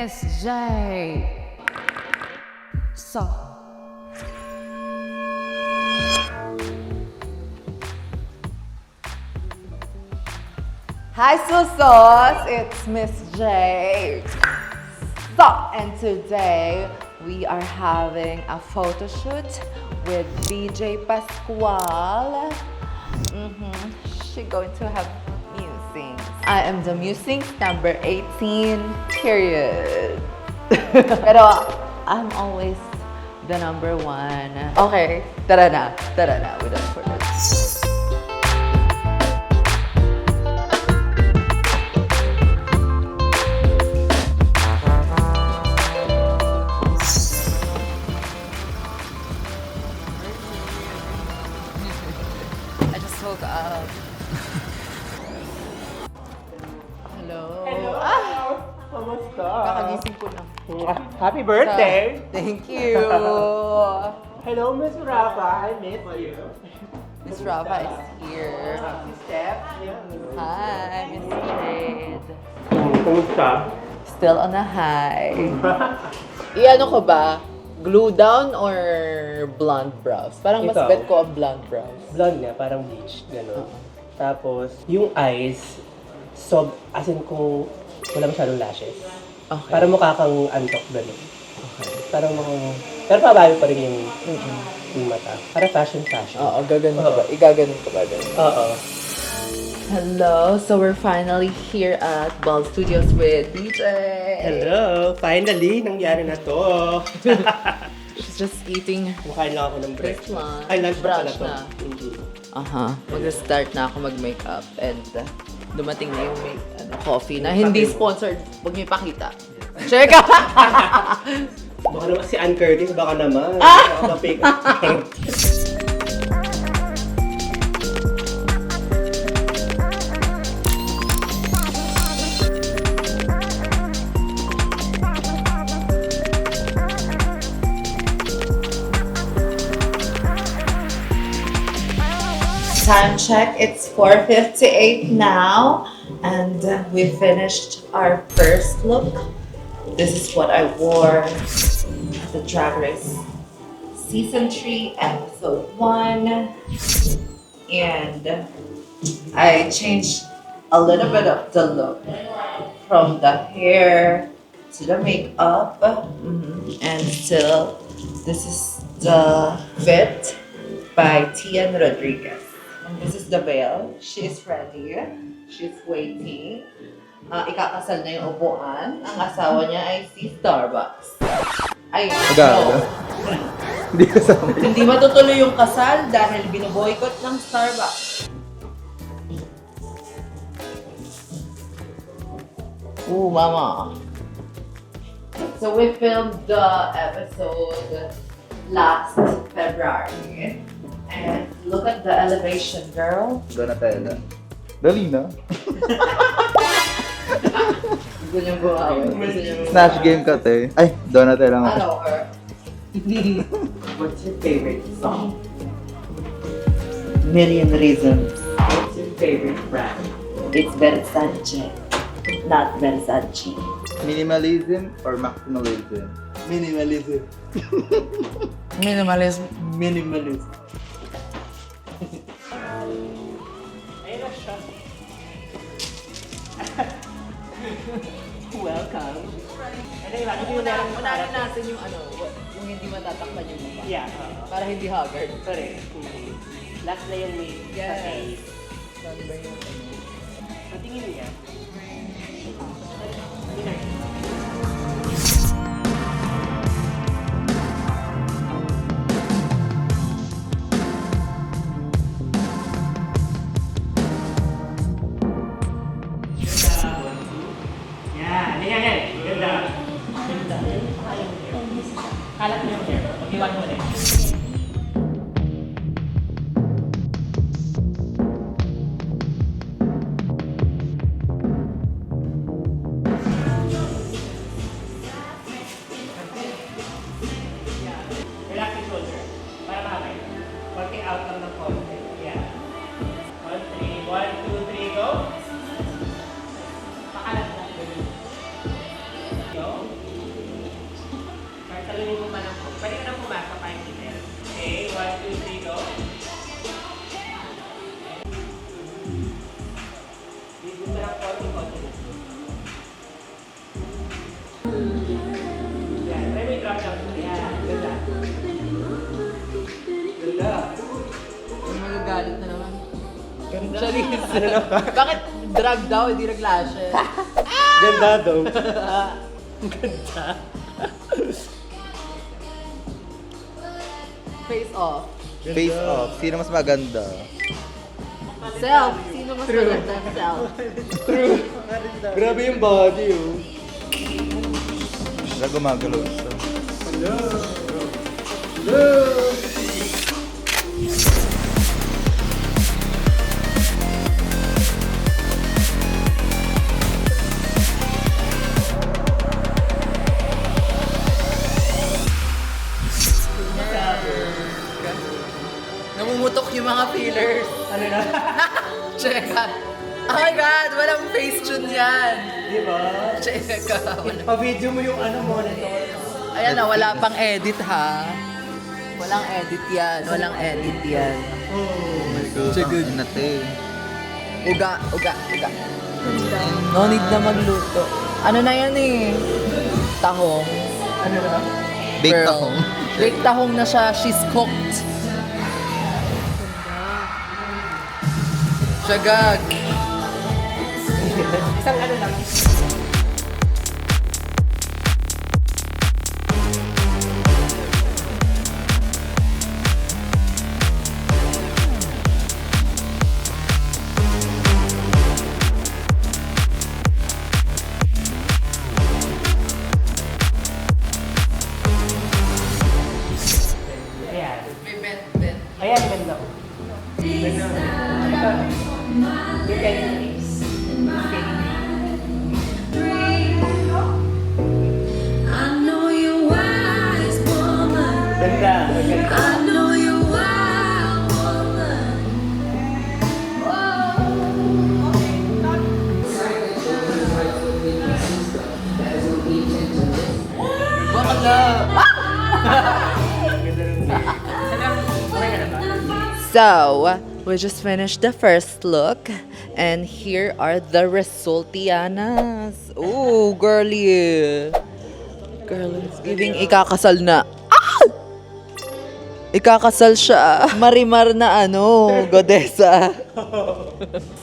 Miss J. So. Hi, Susos! It's Miss J. So, and today we are having a photo shoot with DJ Pascual. She's going to have musings. I am the musings number 18, period. Pero I'm always the number one. Okay, tara na, without further ado. I just woke up. Hello. Hello! Kamusta? Kakagising ko lang. Happy birthday! Thank you. Hello, Miss Rafa. I miss you. Miss Rafa is here. Si Steph. Hi, Miss Jade. Kamusta? Still on a high. Iano ko ba? Glue down or blonde brows? Parang mas Ikaw? bet ko ang blonde brows. Blonde niya, parang bleach. Gano'n. Tapos, yung eyes, as in kung wala masyadong lashes. Okay. Parang mukha kang antok gano'n. Okay. Parang pero pabayo pa rin yung mata. Para fashion. Oo, gaganon ka ba? Igaganon ka ba? Ganun? Oo. Hello, so we're finally here at Ball Studios with DJ. Hello! Finally, nangyari na to. She's just eating. Kumakain lang ako ng breakfast. lunch. Ay, lunch pa pala Brunch to. na. Mhm. Mag-start na ako mag-makeup and dumating na yung coffee na hindi sponsored. Huwag niyo ipakita. Check! Baka naman si Ann Curtis, baka naman. Baka ma-pick up. Time check, it's 4:58 now and we finished our first look. This is what I wore at the Drag Race Season 3, Episode 1. And I changed a little bit of the look from the hair to the makeup. And still, this is the fit by Tian Rodriguez. And this is the veil. She is ready. She's waiting. Ikakasal na yung upuan. Ang asawa niya ay si Starbucks. Ay, no. Hindi kasama. Hindi matutuloy yung kasal dahil binoboycott ng Starbucks. Ooh, mama. So we filmed the episode last February. And look at the elevation, girl. Donatella. Dali na. Gusto niyo buhawi. Snatch game ka, te. Ay, Donatella nga. Ano, or? What's your favorite song? Million reasons. What's your favorite brand? It's Versace, not Versace. Minimalism or maximalism? Minimalism. Minimalism. Minimalism. Ayun na siya. Welcome. Ano yung lagi yung meron Unahin natin yung ano, yung hindi matatakpan yung mukha. Yeah. Para hindi haggard. Correct. Last na yung may Yes. Saan ba yung ano? Patingin niya. Yan. Ganda. Kalat mo yung hair. Pag-iwan mo rin. Relax yung shoulder. Para makamay. Working out lang ng konti. Yeah. 1, 2, 3, go. Pakalat lang. Go. Kahit talunin mo pa ng phone. Pwede ka na pumasok kahit hindi. Okay, 1, 2, 3, go. Dito ka lang konti-konti. Yan, try mo yung drop down. Yan, ganda. Ganda. May magagalit na naman. Ganda. Charis. Ano na ba? Bakit drag daw, hindi nag-lashes? Ganda daw. Ganda. Face off. Face off. Sino mas maganda? Self. Sino mas maganda? Self. Grabe yung body, oh. Wala gumagalaw isa. Namumutok yung mga fillers. Ano na? Check out. Oh my God! Walang face tune yan. Di ba? Check out. Pa-video mo yung ano monitor. Ayan na, wala pang edit ha. Walang edit yan. Walang edit yan. Oh my Sigud. Nate. Uga. No need na magluto. Ano na yan eh? Tahong. Ano na? Bake Girl. tahong. Bake tahong na siya. She's cooked. Sagag. Isang ano lang. Ayan. May bent. Ayan, ganda ko. You can I know you're wise, woman. ganda. I know you're wild, woman. Bakla. So, we just finished the first look, and here are the resultianas. Oh, girly. Girl, it's giving ikakasal na. Ah! Ikakasal siya. Marimar na godesa.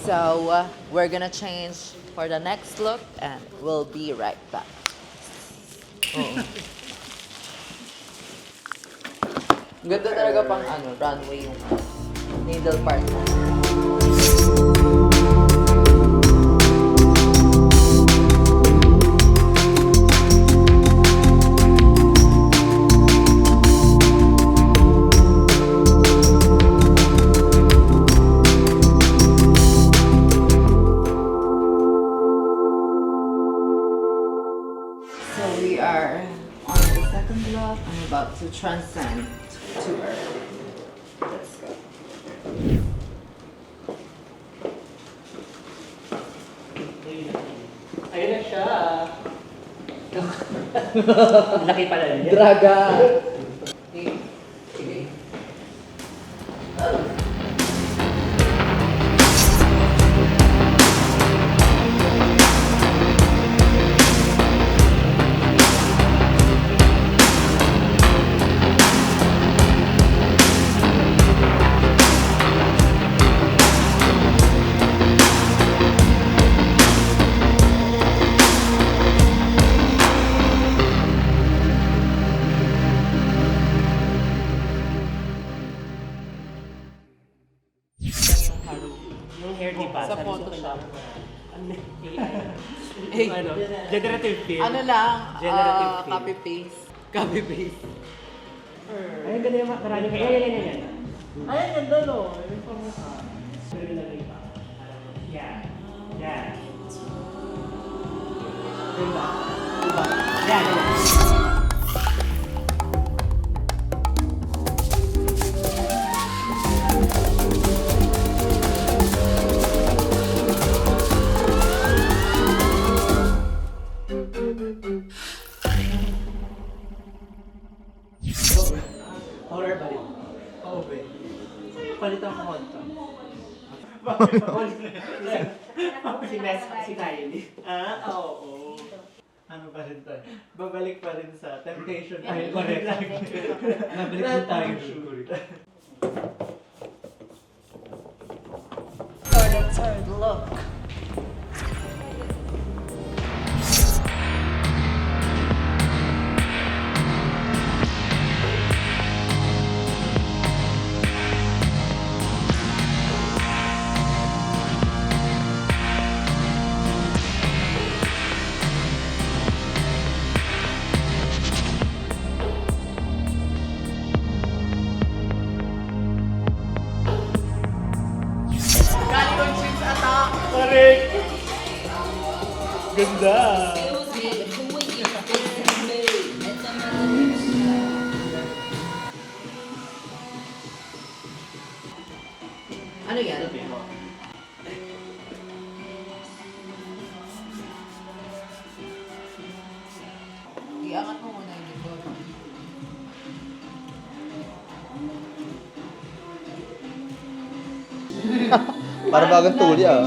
So, we're gonna change for the next look, and we'll be right back. Ganda talaga pang runway yung needle part. So we are on the second block. I'm about to transcend to Earth. Let's go. Ayun na siya. Laki pala niya. Draga. Yung hair di ba? Sa Photoshop. Ano? Generative fill. Ano lang, Generative fill. copy-paste. Copy-paste. Ayun, ganda yung marami kayo. Ayan. Ayan, ganda no. Yan. Yan. Diba? Yan. Horror ba rin? Oo, ba? Palitan ko konta. Si Mes, si Kylie. Oo. Ano pa rin tayo? Babalik pa rin sa Temptation. Ay, correct. Babalik din tayo shoot. For the third look. Correct! Ganda! Ano yan? Iangat mo muna yung likod. Para bagang tuli ah.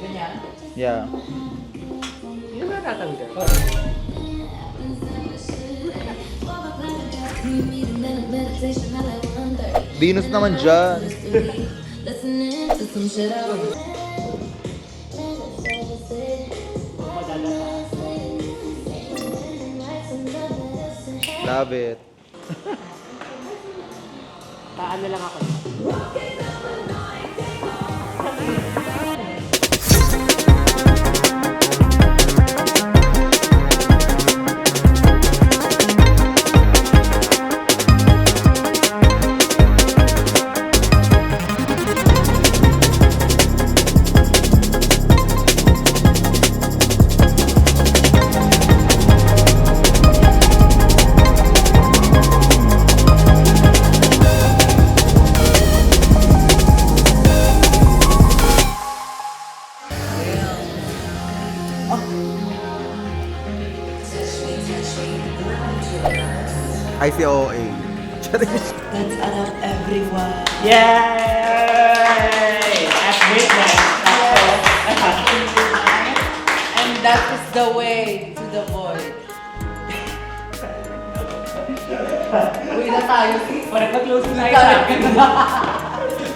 Ganyan? Yeah. Yun na tatanggal. Venus naman dyan. Listening to some shit I was Love it. Paano lang ako? ICOA. Let's add up everyone. Yay! At midnight. And that is the way to the void. Uwi na tayo, sis. Para mag-close na tayo.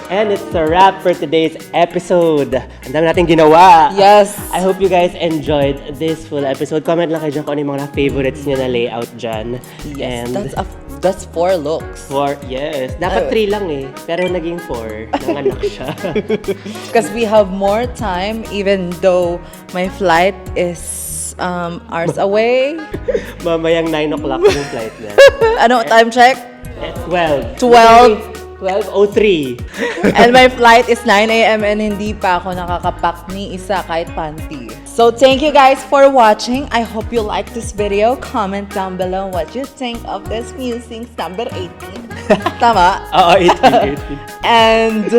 And it's a wrap for today's episode. Ang dami natin ginawa. Yes. I hope you guys enjoyed this full episode. Comment lang kayo dyan kung ano yung mga favorites niyo na layout dyan. Yes, And that's 4 looks. yes. Dapat 3 lang eh. Pero naging 4. Nanganak siya. Because we have more time, even though my flight is hours away. Mamayang 9 o'clock yung flight na. Ano, time check? 12. 12:03. And my flight is 9 a.m. and hindi pa ako nakakapak ni isa kahit panty. So thank you guys for watching. I hope you like this video. Comment down below what you think of this musings number 18. Tama? Oo, 18. And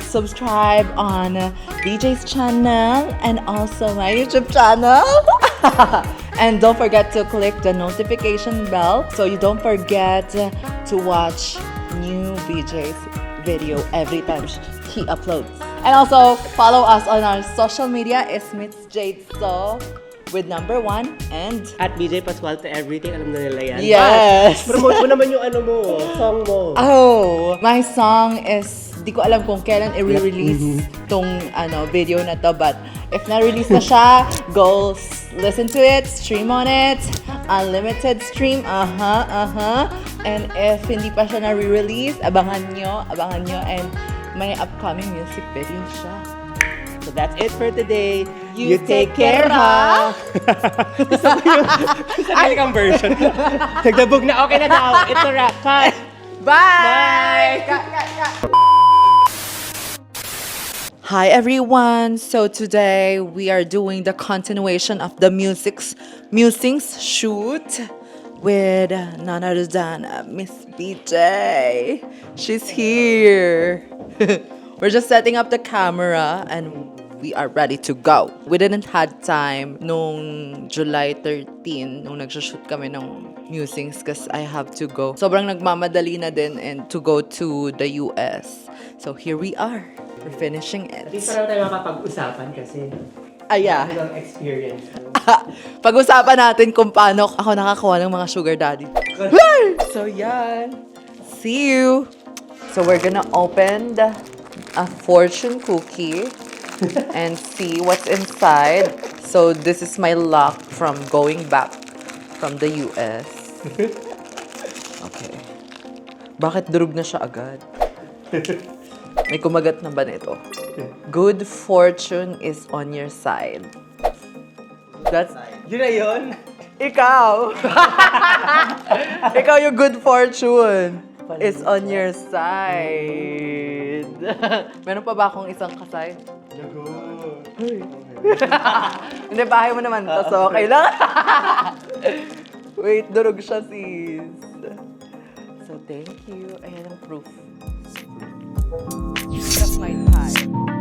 subscribe on DJ's channel and also my YouTube channel. And don't forget to click the notification bell so you don't forget to watch new BJ's video every time he uploads. And also follow us on our social media. It's Miss Jade So with number 1 and At BJ Pascual to everything. Alam na nila yan. Yes. But, promote mo naman yung ano mo, song mo. oh, my song is di ko alam kung kailan i-release tong video na to, but if na-release na siya, go listen to it, stream on it, unlimited stream, and if hindi pa siya na-release, abangan nyo, and may upcoming music video siya. So that's it for today. You take care, ha? Gusto ko yung sarili kang version. Nagdabog na, okay na daw. It's a wrap. Cut. Bye! Hi everyone! So today we are doing the continuation of the musings shoot with none other than Miss BJ. She's here. We're just setting up the camera and we are ready to go. We didn't had time nung July 13, nung nag-shoot kami ng musings because I have to go. Sobrang nagmamadali na din and to go to the US. So here we are. We're finishing At least it. parang tayo makapag-usapan kasi Aya. ilang experience mo. Pag-usapan natin kung paano ako nakakuha ng mga sugar daddy. So yan. See you. So we're gonna open a fortune cookie and see what's inside. So this is my luck from going back from the US. Okay. Bakit durog na siya agad? May kumagat na ba nito? Good fortune is on your side. That's Yun na yun. ikaw. Ikaw yung good fortune is on your side. Meron pa ba akong isang kasay? Lago. Hindi, bahay mo naman to, so okay lang. Wait, durog siya, sis. So, thank you. Ayan ang proof. That's my time.